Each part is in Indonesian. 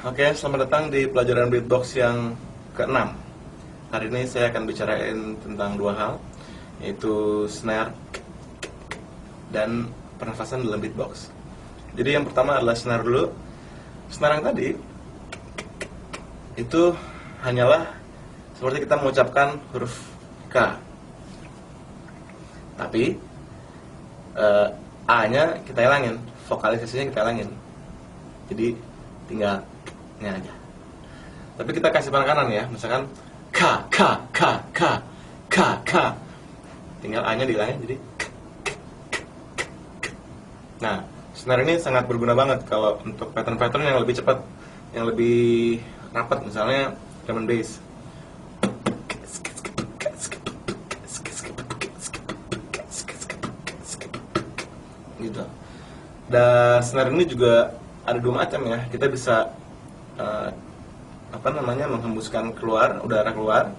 Oke, selamat datang di pelajaran beatbox yang ke-6. Hari ini saya akan bicarain tentang dua hal, yaitu snare dan pernafasan dalam beatbox. Jadi yang pertama adalah snare dulu. Snare yang tadi itu hanyalah seperti kita mengucapkan huruf K. Tapi A-nya kita hilangin, vokalisasinya kita hilangin. Jadi tinggal nya aja. Tapi kita kasih penekanan ya, misalkan K, K, K, K, K, K. Tinggal A-nya dihilangin jadi K, K, K, K, K. Nah, snare ini sangat berguna banget kalau untuk pattern-pattern yang lebih cepat, yang lebih rapat, misalnya drum and bass. Gitu. Dan snare ini juga ada dua macam ya. Kita bisa menghembuskan keluar, udara keluar,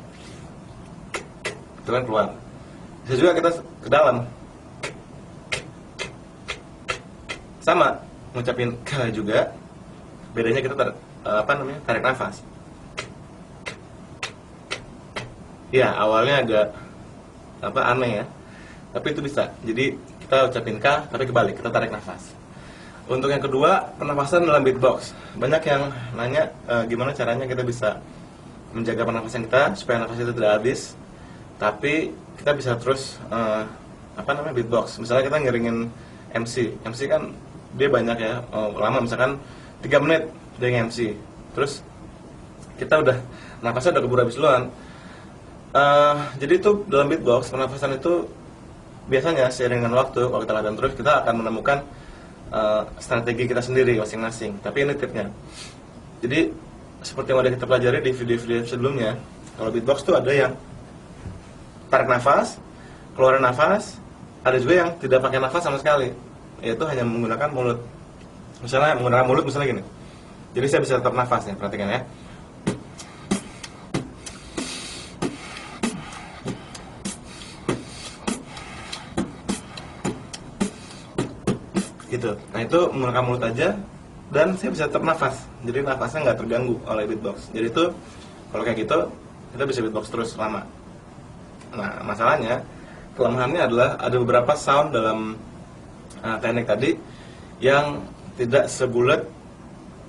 itu kan keluar. Bisa juga kita ke dalam, sama ngucapin K juga. Bedanya kita tarik nafas. Ya awalnya agak aneh ya, tapi itu bisa. Jadi kita ucapin K tapi kebalik, kita tarik nafas. Untuk yang kedua, pernafasan dalam beatbox. Banyak yang nanya gimana caranya kita bisa menjaga pernafasan kita supaya nafas itu tidak habis, tapi kita bisa terus beatbox. Misalnya kita ngiringin MC kan dia banyak ya, lama misalkan 3 menit dia nge-MC. Terus kita nafasnya udah keburu habis duluan. Jadi itu dalam beatbox, pernafasan itu biasanya seiring dengan waktu, kalau kita latihan terus, kita akan menemukan strategi kita sendiri masing-masing. Tapi ini tipnya. Jadi seperti yang udah kita pelajari di video-video sebelumnya, kalau beatbox tuh ada yang tarik nafas, keluarin nafas, ada juga yang tidak pakai nafas sama sekali, yaitu hanya menggunakan mulut. Misalnya menggunakan mulut, misalnya gini. Jadi saya bisa tetap nafas ya, perhatikan ya. Gitu. Nah itu menggunakan mulut aja dan saya bisa tetap nafas. Jadi nafasnya nggak terganggu oleh beatbox. Jadi itu kalau kayak gitu kita bisa beatbox terus lama. Nah masalahnya, kelemahannya adalah ada beberapa sound dalam teknik tadi yang tidak sebulat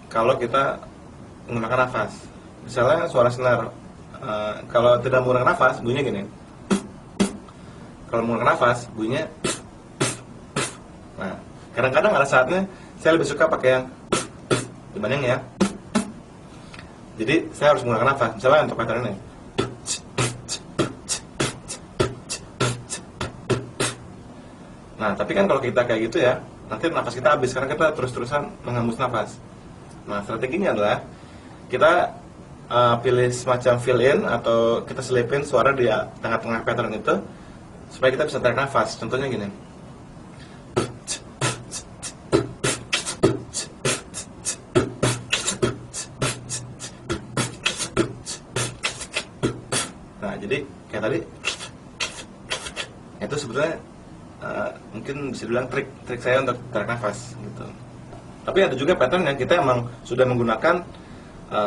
kalau kita menggunakan nafas. Misalnya suara snare, kalau tidak menggunakan nafas bunyinya gini. Kalau menggunakan nafas bunyinya. Nah kadang-kadang ada saatnya saya lebih suka pakai yang dibanding ya. Jadi saya harus menggunakan nafas. Misalnya untuk pattern ini. Nah, tapi kan kalau kita kayak gitu ya, nanti nafas kita habis karena kita terus-terusan menghembus nafas. Nah, strateginya adalah kita pilih semacam fill in atau kita selipin suara di tengah-tengah pattern itu supaya kita bisa tarik nafas. Contohnya gini. Nah, jadi kayak tadi itu sebetulnya mungkin bisa dibilang trik saya untuk tarik nafas gitu. Tapi ada juga pattern yang kita emang sudah menggunakan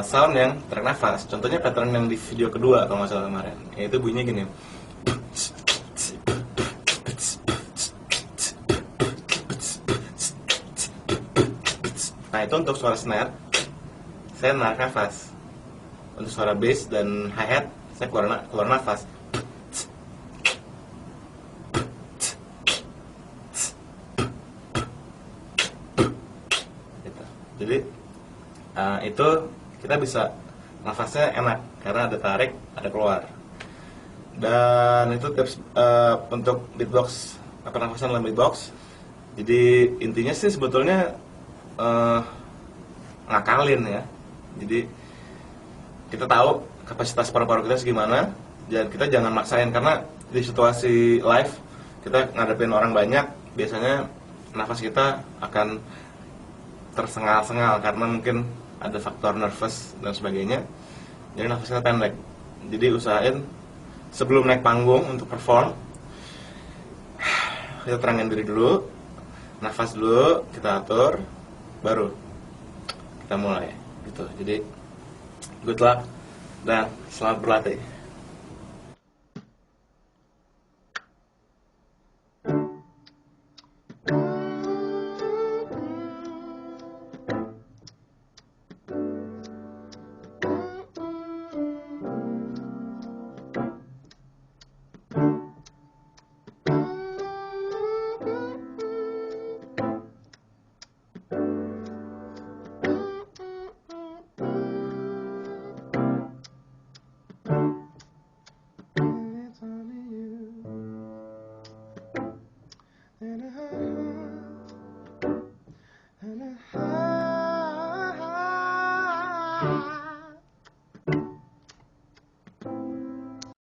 sound yang tarik nafas. Contohnya pattern yang di video kedua kalau nggak salah kemarin, yaitu bunyinya gini. Nah itu untuk suara snare saya narik nafas. Untuk suara bass dan hi-hat saya keluar nafas. Gitu. Jadi itu kita bisa nafasnya enak karena ada tarik, ada keluar. Dan itu tips untuk beatbox, pernafasan dalam beatbox. Jadi intinya sih sebetulnya ngakalin ya. Jadi kita tahu kapasitas paru-paru kita segimana, dan kita jangan maksain karena di situasi live kita ngadepin orang banyak, biasanya nafas kita akan tersengal-sengal karena mungkin ada faktor nervous dan sebagainya. Jadi nafas kita pendek. Jadi usahain sebelum naik panggung untuk perform, kita terangin diri dulu, nafas dulu, kita atur, baru kita mulai. gitu. Jadi good luck dan selamat berlatih.